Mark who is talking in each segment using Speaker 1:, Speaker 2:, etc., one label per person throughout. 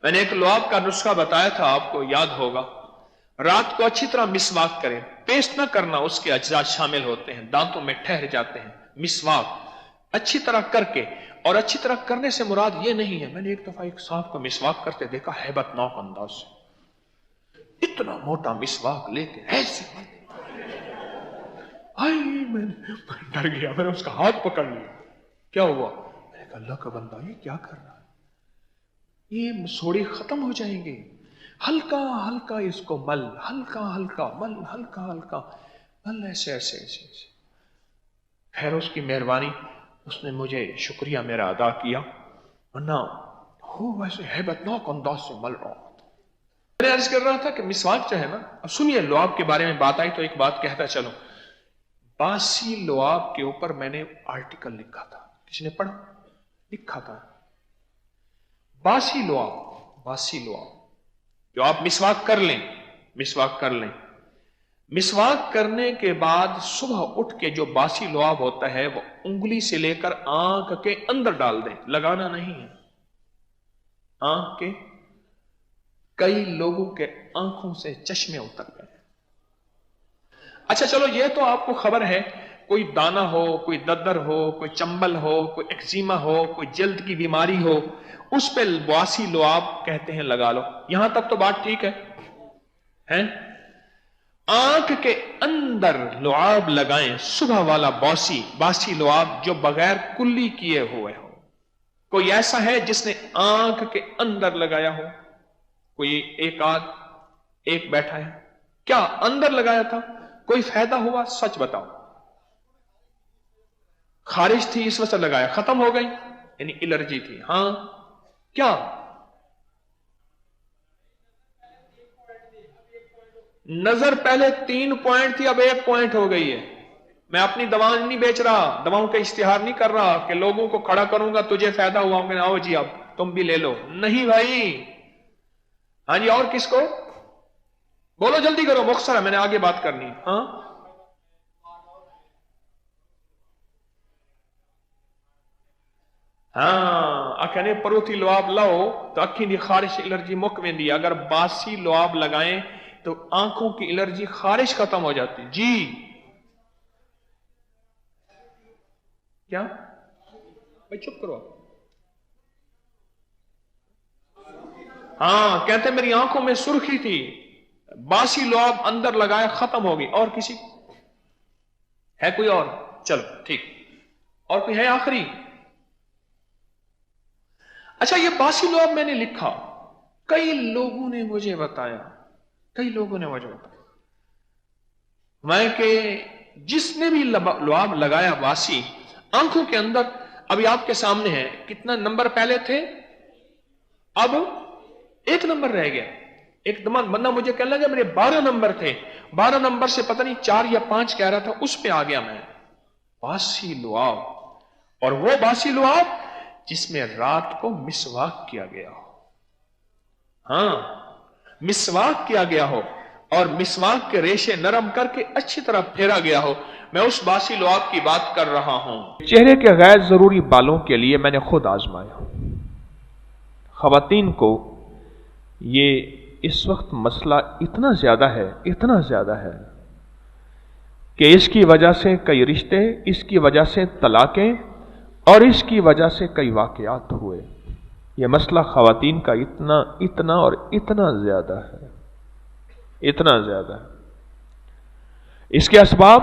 Speaker 1: میں نے ایک لعاب کا نسخہ بتایا تھا، آپ کو یاد ہوگا. رات کو اچھی طرح مسواک کریں، پیسٹ نہ کرنا، اس کے اجزاء شامل ہوتے ہیں، دانتوں میں ٹھہر جاتے ہیں. مسواک اچھی طرح کر کے، اور اچھی طرح کرنے سے مراد یہ نہیں ہے. میں نے ایک دفعہ ایک صاحب کو مسواک کرتے دیکھا ہیبت ناک انداز سے، اتنا موٹا مسواک لے کے ایسے، میں ڈر گیا، میں نے اس کا ہاتھ پکڑ لیا. کیا ہوا؟ میں نے کہا اللہ کا بندہ یہ کیا کر رہا ہے؟ یہ مسوڑے ختم ہو جائیں گے. ہلکا ہلکا اس کو مل، ہلکا ہلکا مل، ہلکا ہلکا مل، ایسے ایسے ایسے ایسے. خیر اس کی مہربانی، اس نے مجھے شکریہ میرا ادا کیا، ورنہ ہو ویسے ہیبت ناک انداز سے مل رہا تھا. میں نے عرض کر رہا تھا کہ مسواک جو ہے نا، اب سنیے لعاب کے بارے میں بات آئی تو ایک بات کہتا چلو. باسی لعاب کے اوپر میں نے آرٹیکل لکھا تھا، کسی نے پڑھا؟ لکھا تھا باسی لعاب، باسی لعاب جو آپ مسواک کر لیں، مسواک کر لیں، مسواک کرنے کے بعد صبح اٹھ کے جو باسی لعاب ہوتا ہے وہ انگلی سے لے کر آنکھ کے اندر ڈال دیں، لگانا نہیں ہے. آنکھ کے، کئی لوگوں کے آنکھوں سے چشمے اتر گئے. اچھا چلو یہ تو آپ کو خبر ہے، کوئی دانہ ہو، کوئی ددر ہو، کوئی چمبل ہو، کوئی ایکزیما ہو، کوئی جلد کی بیماری ہو، اس پہ باسی لعاب کہتے ہیں لگا لو. یہاں تک تو بات ٹھیک ہے. آنکھ کے اندر لعاب لگائیں، صبح والا باسی لعاب جو بغیر کلی کیے ہوئے ہو. کوئی ایسا ہے جس نے آنکھ کے اندر لگایا ہو؟ کوئی ایک بیٹھا ہے، کیا اندر لگایا تھا؟ کوئی فائدہ ہوا؟ سچ بتاؤ. خارش تھی اس وجہ سے لگایا، ختم ہو گئی، یعنی الرجی تھی. ہاں کیا؟ نظر پہلے 3 پوائنٹ تھی، اب 1 پوائنٹ ہو گئی ہے. میں اپنی دوا نہیں بیچ رہا، دواؤں کا اشتہار نہیں کر رہا کہ لوگوں کو کھڑا کروں گا تجھے فائدہ ہوا ہوں گے، آؤ جی اب تم بھی لے لو. نہیں بھائی. ہاں جی، اور کس کو؟ بولو جلدی کرو، مختصر ہے، میں نے آگے بات کرنی. ہاں اکھنے پروتھی لعاب لاؤ تو اکھی دی خارش الرجی مک ویندی. اگر باسی لعاب لگائیں تو آنکھوں کی الرجی خارش ختم ہو جاتی. جی کیا بھائی چپ کرو. ہاں کہتے میری آنکھوں میں سرخی تھی، باسی لعاب اندر لگائے ختم ہو گئی. اور کسی ہے کوئی اور؟ چلو ٹھیک، اور کوئی ہے آخری؟ اچھا یہ باسی لعاب میں نے لکھا، کئی لوگوں نے مجھے بتایا، میں کہ جس نے بھی لعاب لگایا باسی آنکھوں کے اندر، ابھی آپ کے سامنے ہے کتنا نمبر پہلے تھے، اب 1 نمبر رہ گیا. ایک بندہ مجھے کہنے لگا میرے 12 نمبر تھے، 12 نمبر سے پتہ نہیں 4 یا 5 کہہ رہا تھا، اس پہ آ گیا میں. باسی لعاب، اور وہ باسی لعاب جس میں رات کو مسواک کیا گیا ہو. ہاں مسواک کیا گیا ہو اور مسواک کے ریشے نرم کر کے اچھی طرح پھیرا گیا ہو. میں اس باسی لعاب کی بات کر رہا ہوں. چہرے کے غیر ضروری بالوں کے لیے میں نے خود آزمایا. خواتین کو یہ اس وقت مسئلہ اتنا زیادہ ہے کہ اس کی وجہ سے کئی رشتے، اس کی وجہ سے طلاقیں، اور اس کی وجہ سے کئی واقعات ہوئے. یہ مسئلہ خواتین کا اتنا زیادہ ہے. اس کے اسباب: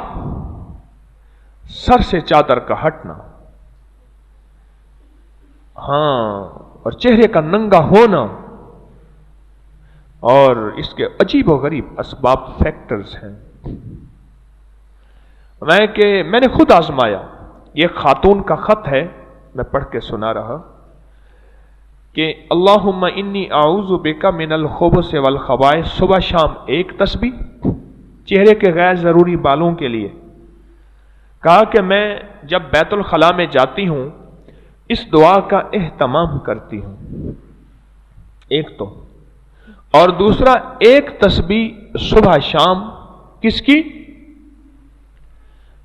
Speaker 1: سر سے چادر کا ہٹنا، اور چہرے کا ننگا ہونا، اور اس کے عجیب و غریب اسباب فیکٹرز ہیں. میں نے خود آزمایا. یہ خاتون کا خط ہے، میں پڑھ کے سنا رہا کہ اللہم انی اعوذ بک من الخبث والخبائث. صبح شام 1 تسبیح چہرے کے غیر ضروری بالوں کے لیے. کہا کہ میں جب بیت الخلاء میں جاتی ہوں اس دعا کا اہتمام کرتی ہوں. ایک تو، اور دوسرا 1 تسبیح صبح شام کس کی؟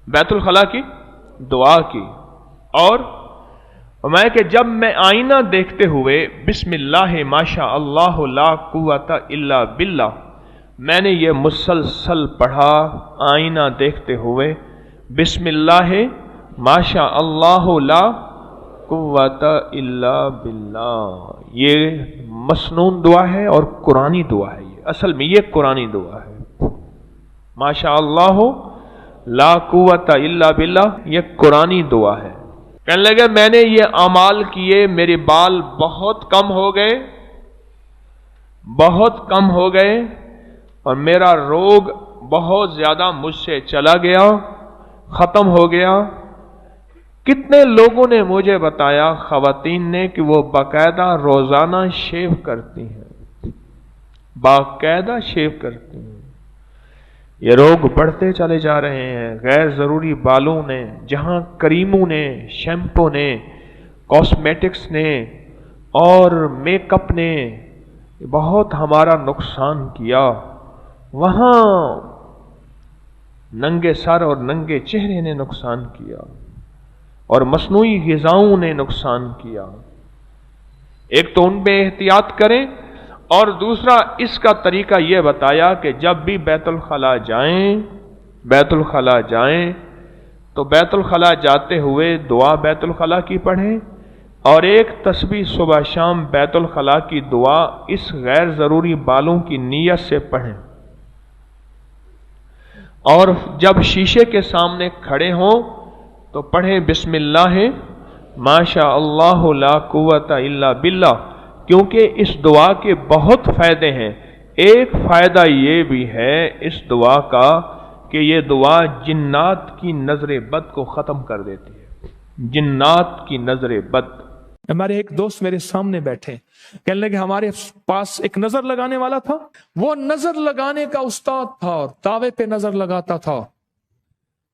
Speaker 1: بیت الخلاء کی دعا کی. اور
Speaker 2: میں کہ جب میں آئینہ دیکھتے ہوئے بسم اللہ ماشاء اللہ لا قوت الا باللہ، میں نے یہ مسلسل پڑھا آئینہ دیکھتے ہوئے بسم اللہ ماشاء اللہ لا قوت الا باللہ، یہ مسنون دعا ہے اور قرآنی دعا ہے، یہ اصل میں یہ قرآنی دعا ہے۔ ماشاء اللہ لا قوت الا باللہ یہ قرآنی دعا ہے۔ کہنے لگے میں نے یہ اعمال کیے، میرے بال بہت کم ہو گئے، بہت کم ہو گئے، اور میرا روگ بہت زیادہ مجھ سے چلا گیا، ختم ہو گیا۔ کتنے لوگوں نے مجھے بتایا، خواتین نے، کہ وہ باقاعدہ روزانہ شیو کرتی ہیں، باقاعدہ شیو کرتی ہیں۔ یہ روگ بڑھتے چلے جا رہے ہیں، غیر ضروری بالوں نے، جہاں کریموں نے، شیمپو نے، کاسمیٹکس نے اور میک اپ نے بہت ہمارا نقصان کیا، وہاں ننگے سر اور ننگے چہرے نے نقصان کیا، اور مصنوعی غذاؤں نے نقصان کیا۔ ایک تو ان پہ احتیاط کریں، اور دوسرا اس کا طریقہ یہ بتایا کہ جب بھی بیت الخلاء جائیں تو بیت الخلاء جاتے ہوئے دعا بیت الخلاء کی پڑھیں، اور ایک تسبیح صبح شام بیت الخلاء کی دعا اس غیر ضروری بالوں کی نیت سے پڑھیں، اور جب شیشے کے سامنے کھڑے ہوں تو پڑھیں بسم اللہ ماشاء اللہ لا قوت الا باللہ، کیونکہ اس دعا کے بہت فائدے ہیں۔ ایک فائدہ یہ بھی ہے اس دعا کا کہ یہ دعا جنات کی نظر بد کو ختم کر دیتی ہے، جنات کی نظر بد۔
Speaker 1: ہمارے ایک دوست میرے سامنے بیٹھے، کہنے لگے ہمارے پاس ایک نظر لگانے والا تھا، وہ نظر لگانے کا استاد تھا اور دعوے پہ نظر لگاتا تھا۔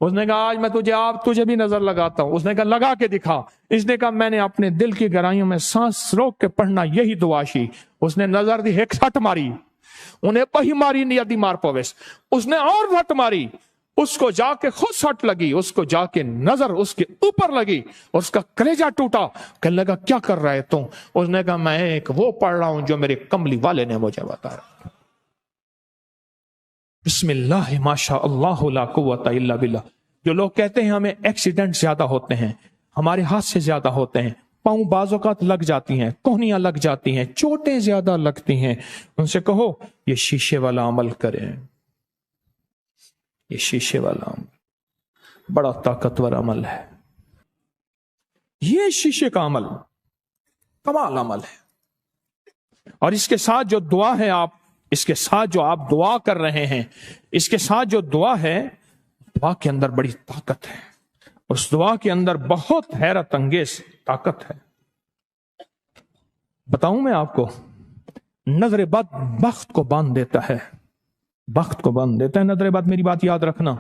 Speaker 1: اس نے کہا آج میں تجھے بھی نظر لگاتا ہوں۔ اس نے کہا لگا کے دکھا۔ اس نے کہا میں نے اپنے دل کی گہرائیوں میں سانس روک کے پڑھنا یہی دعا شی۔ اس نے نظر دی ایک سٹ ماری، انہیں پہی ماری نہیں ادی مار پویس، اس نے اور سٹ ماری، اس کو جا کے خود سٹ لگی، اس کو جا کے نظر اس کے اوپر لگی اور اس کا کلیجہ ٹوٹا۔ کہنے لگا کیا کر رہا ہے تم؟ اس نے کہا میں ایک وہ پڑھ رہا ہوں جو میرے کملی والے نے مجھے بتایا، بسم اللہ ماشاء اللہ لا قوت الا باللہ۔ جو لوگ کہتے ہیں ہمیں ایکسیڈنٹ زیادہ ہوتے ہیں، ہمارے ہاتھ سے زیادہ ہوتے ہیں، پاؤں بعض اوقات لگ جاتی ہیں، کوہنیاں لگ جاتی ہیں، چوٹیں زیادہ لگتی ہیں، ان سے کہو یہ شیشے والا عمل کریں، یہ شیشے والا عمل بڑا طاقتور عمل ہے، یہ شیشے کا عمل کمال عمل ہے۔ اور اس کے ساتھ جو دعا ہے، اس کے ساتھ جو آپ دعا کر رہے ہیں، اس کے ساتھ جو دعا ہے، دعا کے اندر بڑی طاقت ہے، اس دعا کے اندر بہت حیرت انگیز طاقت ہے۔ بتاؤں میں آپ کو، نظر بد بخت کو باندھ دیتا ہے، بخت کو باندھ دیتا ہے نظر بد۔ میری بات یاد رکھنا،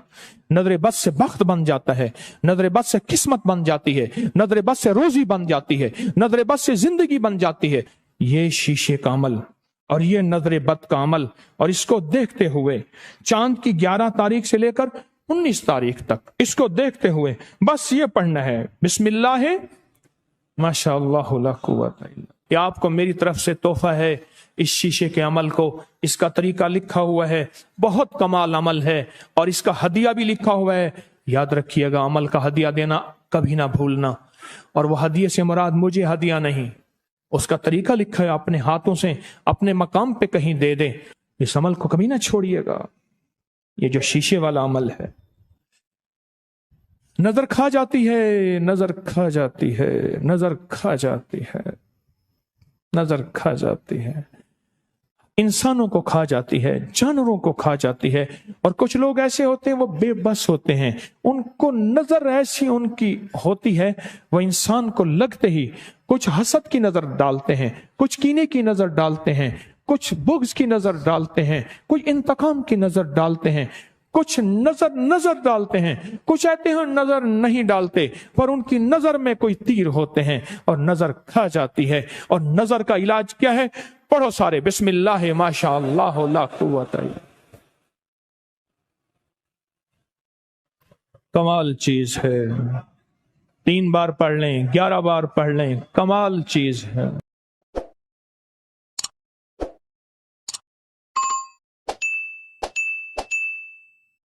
Speaker 1: نظر بد سے بخت بن جاتا ہے، نظر بد سے قسمت بن جاتی ہے، نظر بد سے روزی بن جاتی ہے، نظر بد سے زندگی بن جاتی ہے۔ یہ شیشے کا عمل اور یہ نظر بد کا عمل، اور اس کو دیکھتے ہوئے چاند کی 11 تاریخ سے لے کر 19 تاریخ تک اس کو دیکھتے ہوئے بس یہ پڑھنا ہے بسم اللہ ماشاء اللہ لا قوت الا باللہ۔ یہ آپ کو میری طرف سے تحفہ ہے، اس شیشے کے عمل کو، اس کا طریقہ لکھا ہوا ہے، بہت کمال عمل ہے، اور اس کا ہدیہ بھی لکھا ہوا ہے۔ یاد رکھیے گا، عمل کا ہدیہ دینا کبھی نہ بھولنا، اور وہ ہدیے سے مراد مجھے ہدیہ نہیں، اس کا طریقہ لکھا ہے، اپنے ہاتھوں سے اپنے مقام پہ کہیں دے دیں۔ اس عمل کو کبھی نہ چھوڑیے گا، یہ جو شیشے والا عمل ہے۔ نظر کھا جاتی ہے، نظر کھا جاتی ہے، نظر کھا جاتی ہے، نظر کھا جاتی ہے، انسانوں کو کھا جاتی ہے، جانوروں کو کھا جاتی ہے، اور کچھ لوگ ایسے ہوتے ہیں وہ بے بس ہوتے ہیں، ان کو نظر ایسی ان کی ہوتی ہے، وہ انسان کو لگتے ہی کچھ حسد کی نظر ڈالتے ہیں، کچھ کینے کی نظر ڈالتے ہیں، کچھ بغض کی نظر ڈالتے ہیں، کچھ انتقام کی نظر ڈالتے ہیں، کچھ نظر ڈالتے ہیں، کچھ ایسے ہیں نظر نہیں ڈالتے پر ان کی نظر میں کوئی تیر ہوتے ہیں اور نظر کھا جاتی ہے۔ اور نظر کا علاج کیا ہے؟ پڑھو سارے بسم اللہ ماشاء اللہ لا قوت الا۔ کمال چیز ہے،
Speaker 3: 3 بار پڑھ لیں، 11 بار پڑھ لیں، کمال چیز ہے۔